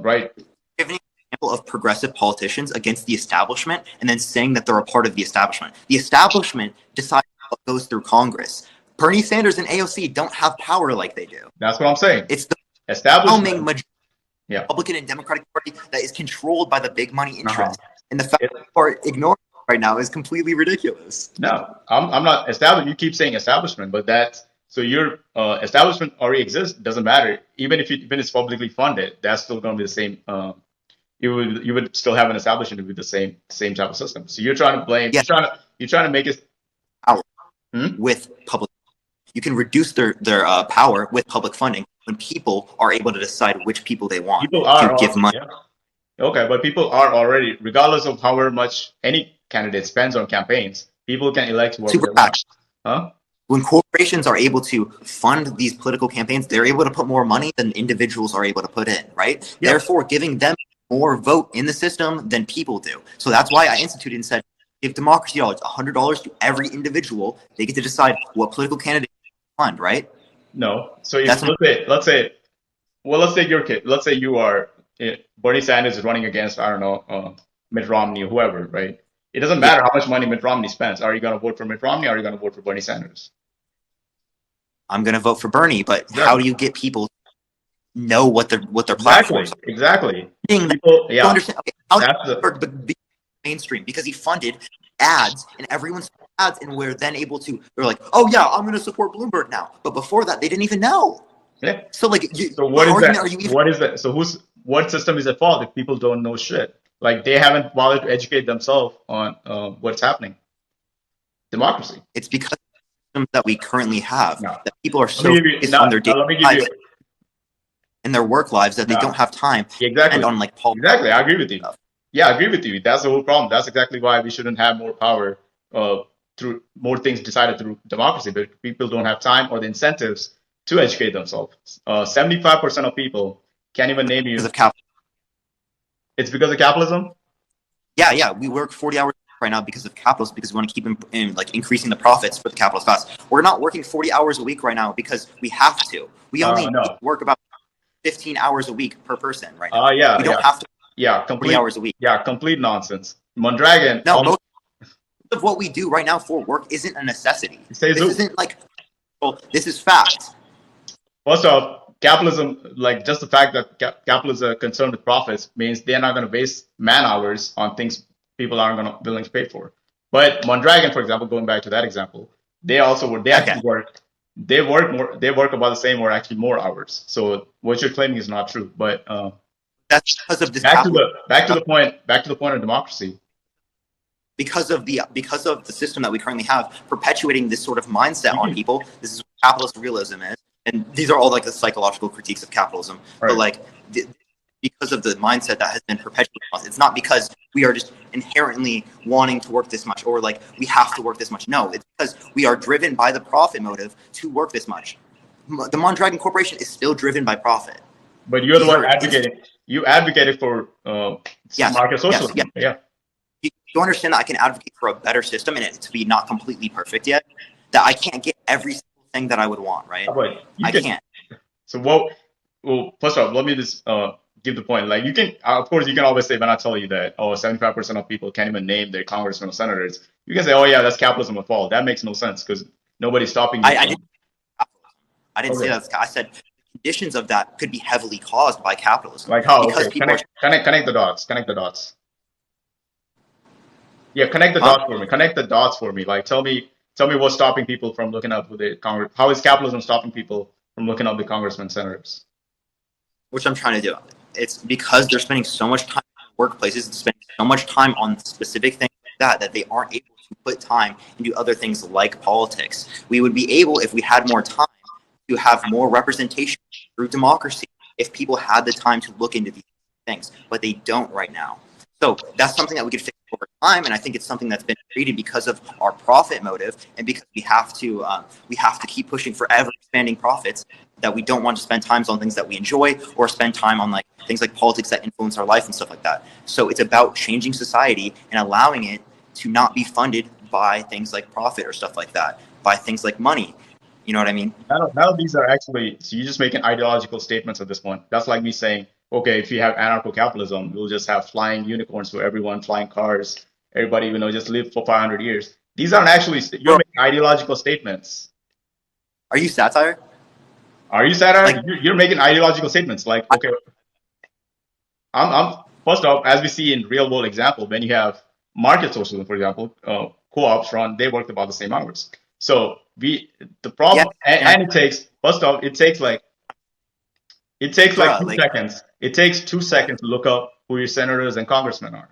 right. Give an example of progressive politicians against the establishment and then saying that they're a part of the establishment. The establishment decides what goes through Congress. Bernie Sanders and AOC don't have power like they do. That's what I'm saying. It's the Establishment. majority Yeah. Republican and Democratic Party that is controlled by the big money interest. And the fact It- that you are ignoring it right now is completely ridiculous. No, I'm not established. You keep saying establishment, but that's so your establishment already exists. Doesn't matter. Even if it's publicly funded, that's still going to be the same. You would still have an establishment with the same type of system. So you're trying to blame. Yeah. You're trying to make it. With public, you can reduce their power with public funding when people are able to decide which people they want People are to give money. Yeah. Okay, but people are already, regardless of however much any candidate spends on campaigns, people can elect whoever Super they want. PAC. Huh? When corporations are able to fund these political campaigns, they're able to put more money than individuals are able to put in, right? Yeah. Therefore, giving them more vote in the system than people do. So that's why I instituted and said, give democracy dollars, $100 to every individual. They get to decide what political candidate to fund, right? No. So if, That's let's take your kid. Let's say you are Bernie Sanders is running against, I don't know, Mitt Romney or whoever, right? It doesn't matter how much money Mitt Romney spends. Are you going to vote for Mitt Romney or are you going to vote for Bernie Sanders? I'm going to vote for Bernie, but how do you get people to know what their platforms are? Exactly. People, yeah. Understand, okay, how That's did Bloomberg be mainstream? Because he funded ads, and everyone saw ads, and we're then able to. They're like, oh yeah, I'm going to support Bloomberg now. But before that, they didn't even know. Yeah. So like, so what is that? What is that? So what system is at fault if people don't know shit? Like they haven't bothered to educate themselves on what's happening. Democracy. It's because of the systems that we currently have that people are so focused on their daily lives and their work lives that they don't have time exactly on like politics. Exactly, I agree with you. Yeah, I agree with you. That's the whole problem. That's exactly why we shouldn't have more power through more things decided through democracy. But people don't have time or the incentives to educate themselves. 75% of people can't even name you. Because of capitalism. It's because of capitalism? Yeah. We work 40 hours right now because of capitalism, because we want to keep increasing the profits for the capitalist class. We're not working 40 hours a week right now because we have to. We only work about 15 hours a week per person right now. We don't have to. Yeah, 40 hours a week. Yeah, complete nonsense. Mondragon. No, most of what we do right now for work isn't a necessity. This isn't like, well, this is fact. First off, capitalism, like just the fact that capitalists are concerned with profits means they're not going to waste man hours on things people aren't going to willing to pay for. But Mondragon, for example, going back to that example, they actually work. They work about the same or actually more hours. So what you're claiming is not true. But that's because of this. Back to the point of democracy. Because of the system that we currently have, perpetuating this sort of mindset on people. This is what capitalist realism is, and these are all like the psychological critiques of capitalism. Right. But like because of the mindset that has been perpetuated, it's not because we are just inherently wanting to work this much or like we have to work this much. No, it's because we are driven by the profit motive to work this much. The Mondragon Corporation is still driven by profit. But you're the one advocating. You advocated for market socialism. Yeah. You understand that I can advocate for a better system and it to be not completely perfect yet. That I can't get every single thing that I would want, right? I can't. So well, first off, let me just give the point. Like you can, of course, you can always say when I tell you that 75% of people can't even name their congressmen or senators. You can say, oh yeah, that's capitalism at fault. That makes no sense because nobody's stopping you. I didn't say that. I said conditions of that could be heavily caused by capitalism. Like how? Because people connect the dots. Connect the dots. Yeah, connect the dots for me. Connect the dots for me. Like tell me what's stopping people from looking up the Congress. How is capitalism stopping people from looking up the congressmen, senators? Which I'm trying to do. It's because they're spending so much time in workplaces and spending so much time on specific things like that they aren't able to put time into other things like politics. We would be able, if we had more time, to have more representation through democracy if people had the time to look into these things, but they don't right now. So that's something that we could fix over time, and I think it's something that's been created because of our profit motive, and because we have to keep pushing for ever expanding profits. That we don't want to spend time on things that we enjoy, or spend time on like things like politics that influence our life and stuff like that. So it's about changing society and allowing it to not be funded by things like profit or stuff like that, by things like money. You know what I mean? None of these are actually, so you're just making ideological statements at this point. That's like me saying, okay, if you have anarcho-capitalism, we'll just have flying unicorns for everyone, flying cars, everybody, just live for 500 years. These aren't actually, you're Bro, making ideological statements. are you satire? Are you satire? Like, You're making ideological statements. Like, okay, first off, as we see in real world example, when you have market socialism, for example, co-ops run, they work about the same hours. So the yeah, problem, and it takes, first off, it takes like bruh, 2 seconds. It takes 2 seconds to look up who your senators and congressmen are.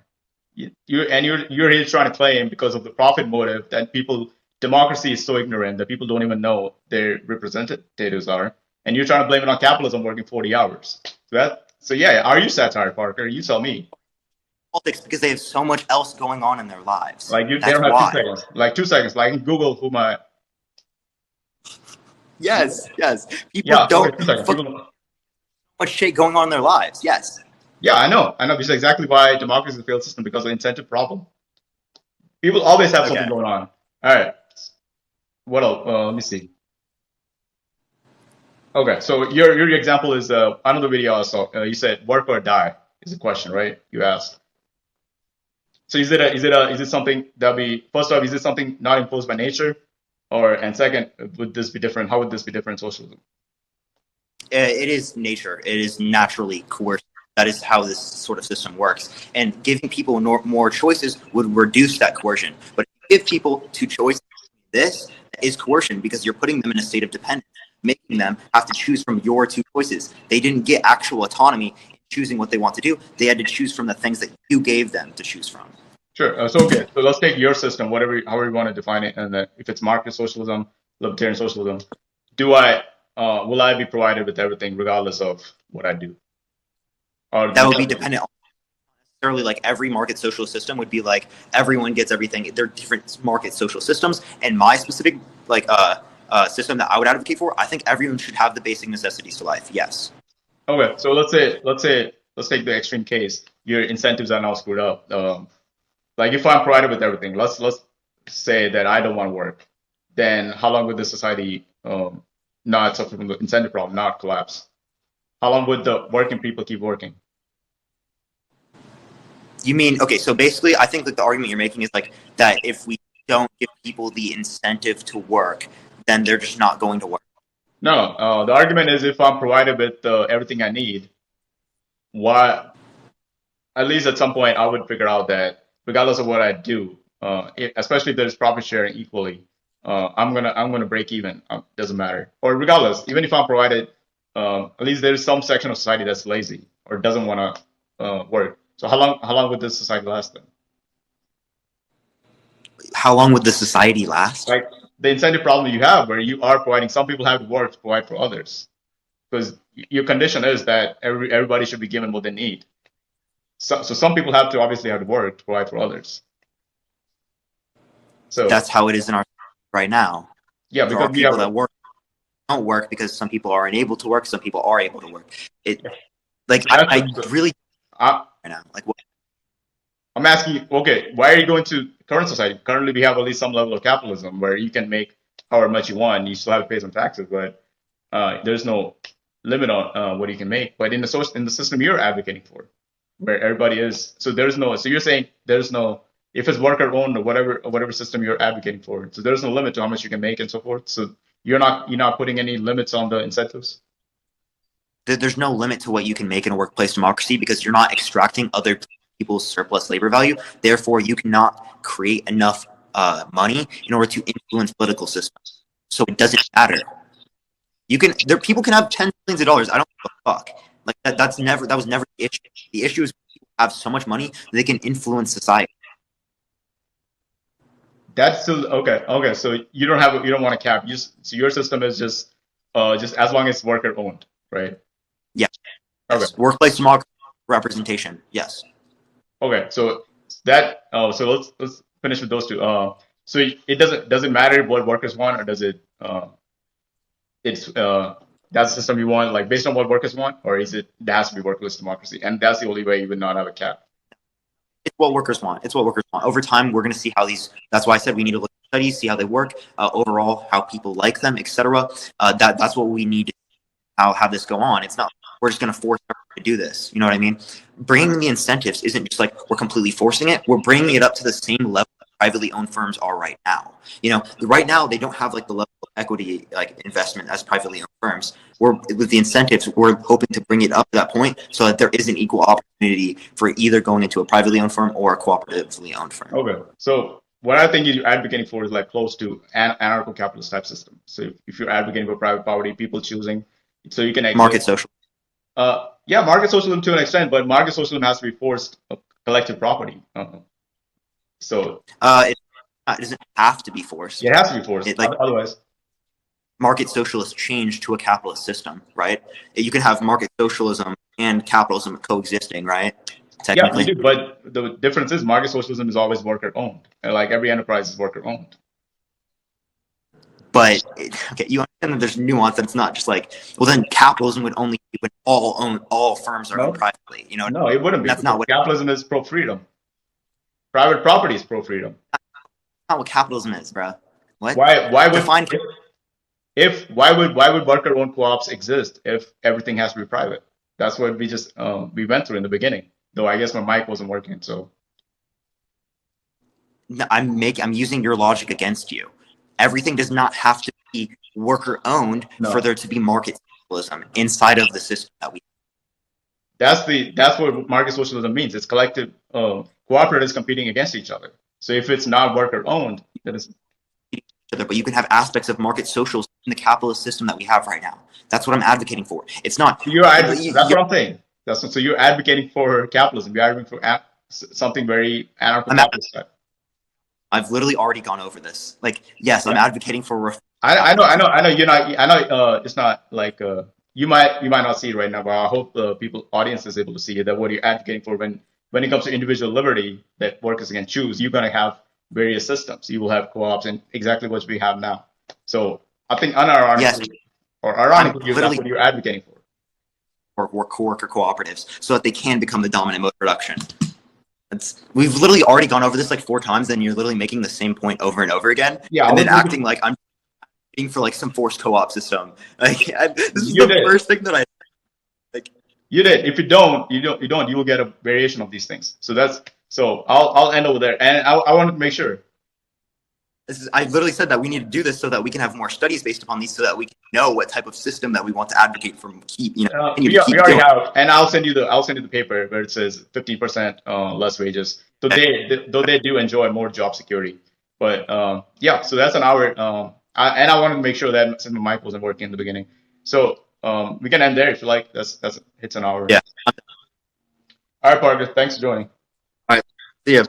You're here trying to claim because of the profit motive that democracy is so ignorant that people don't even know their representatives are, and you're trying to blame it on capitalism working 40 hours. So yeah, are you satire, Parker? You tell me. politics because they have so much else going on in their lives. Like they That's don't have two why. seconds. Like 2 seconds. Like Google who my Yes. People yeah. Okay, don't 2 seconds. fuck People, much shit going on in their lives. Yes. yeah, I know. This is exactly why democracy is a failed system because of the incentive problem. People always have something Okay. going on. All right. What else? Let me see. Okay, so your example is another video I saw. You said work or die is the question, right? You asked. So is it something that be first off, is it something not imposed by nature, and second, would this be different? How would this be different in socialism? It is nature. It is naturally coercive. That is how this sort of system works. And giving people more choices would reduce that coercion. But if you give people two choices, this is coercion because you're putting them in a state of dependence, making them have to choose from your two choices. They didn't get actual autonomy in choosing what they want to do. They had to choose from the things that you gave them to choose from. Sure. Okay. So let's take your system, however you want to define it, and if it's market socialism, libertarian socialism, will I be provided with everything regardless of what I do? Or That would be dependent on necessarily like every market social system would be like everyone gets everything. They're different market social systems, and my specific system that I would advocate for, I think everyone should have the basic necessities to life. Yes. Okay. So let's take the extreme case. Your incentives are now screwed up. Like if I'm provided with everything, let's say that I don't want to work, then how long would the society not suffer from the incentive problem, not collapse? How long would the working people keep working? You mean okay? So basically, I think like the argument you're making is like that if we don't give people the incentive to work, then they're just not going to work. No, the argument is if I'm provided with everything I need, why? At least at some point, I would figure out that regardless of what I do, especially if there's profit sharing equally, I'm gonna break even. Doesn't matter. Or regardless, even if I'm provided, at least there's some section of society that's lazy or doesn't want to work. So how long would this society last then? How long would the society last? Like the incentive problem you have, where you are providing, some people have to work to provide for others, because your condition is that everybody should be given what they need. So some people obviously have to work to provide for others. So That's how it is in our right now. yeah, There because are we have people that don't work because some people are unable to work. Some people are able to work. It like I really I, right now like what, I'm asking you, okay, why are you going to current society? Currently, we have at least some level of capitalism where you can make however much you want. You still have to pay some taxes, but there's no limit on what you can make. But in the system you're advocating for, where everybody is, so there's no. So you're saying there's no, if it's worker owned or whatever system you're advocating for. So there's no limit to how much you can make and so forth. So you're not putting any limits on the incentives. there's no limit to what you can make in a workplace democracy because you're not extracting other people's surplus labor value. Therefore, you cannot create enough money in order to influence political systems. So it doesn't matter. People can have $10 billion. I don't give a fuck. Like that was never the issue. The issue is people have so much money that they can influence society. That's still okay. Okay, so you don't want a cap. So your system is just as long as it's worker owned, right? Yes, Okay. yes. Workplace democracy representation. Yes. Okay. So so let's finish with those two. So it doesn't matter what workers want, or does it? It's That's the system you want, like based on what workers want, or is it there has to be workplace democracy, and that's the only way you would not have a cap. It's what workers want. It's what workers want. Over time, we're going to see how these. That's why I said we need to look at studies, see how they work, overall, how people like them, etc. That's what we need to have this go on. It's not we're just going to force everyone to do this. You know what I mean? Bringing the incentives isn't just like we're completely forcing it. We're bringing it up to the same level that privately owned firms are right now. You know, right now they don't have like the level of equity like investment as privately owned firms. We're with the incentives, we're hoping to bring it up to that point so that there is an equal opportunity for either going into a privately owned firm or a cooperatively owned firm. Okay. So what I think you're advocating for is like close to an anarcho-capitalist type system. So if you're advocating for private property, people choosing, so you can Market exist. social. Yeah, market socialism to an extent, but market socialism has to be forced collective property. So It doesn't have to be forced. it has to be forced. It like Otherwise, market socialist change to a capitalist system, right? You can have market socialism and capitalism coexisting, right? yeah, you Technically. do. But the difference is market socialism is always worker owned. Like every enterprise is worker owned. But okay, you understand that there's nuance that it's not just like, well, then capitalism would only be when all firms are owned No, privately. You know, no, it wouldn't be that's because not what capitalism is pro freedom. Private property is pro freedom. capitalism is, bro. What? Why would Define if why would worker owned co-ops exist if everything has to be private? That's what we went through in the beginning. Though I guess my mic wasn't working, so I'm using your logic against you. Everything does not have to be worker owned for no. there to be market socialism inside of the system that we That's what market socialism means. It's collective cooperatives competing against each other. So if it's not worker owned, then it's each other, but you can have aspects of market socialism in the capitalist system that we have right now. That's what I'm advocating for. It's not. that's what I'm saying. So you're advocating for capitalism. You're advocating for something very anarcho-capitalist. I've literally already gone over this. Like, yes, I'm advocating for I know. You're not. I know. It's not like you might not see it right now, but I hope the audience is able to see it. That what you're advocating for when it comes to individual liberty that workers can choose, you're going to have various systems. You will have co-ops and exactly what we have now. So I think yes, ironically, that's literally what you're advocating for. worker cooperatives so that they can become the dominant mode of production. We've literally already gone over this like 4 times, and you're literally making the same point over and over again, Yeah, and then acting like I'm being for like some forced co-op system. Like this is the first thing that I like. You did. If you don't, you will get a variation of these things. So I'll end over there, and I wanted to make sure. I literally said that we need to do this so that we can have more studies based upon these, so that we can know what type of system that we want to advocate for. We already have, and I'll send you the paper where it says 15% less wages. So though they do enjoy more job security, but yeah. So that's an hour. I wanted to make sure that since my mic wasn't working in the beginning, so we can end there if you like. It's an hour. Yeah. All right, Parker. Thanks for joining. All right. See ya.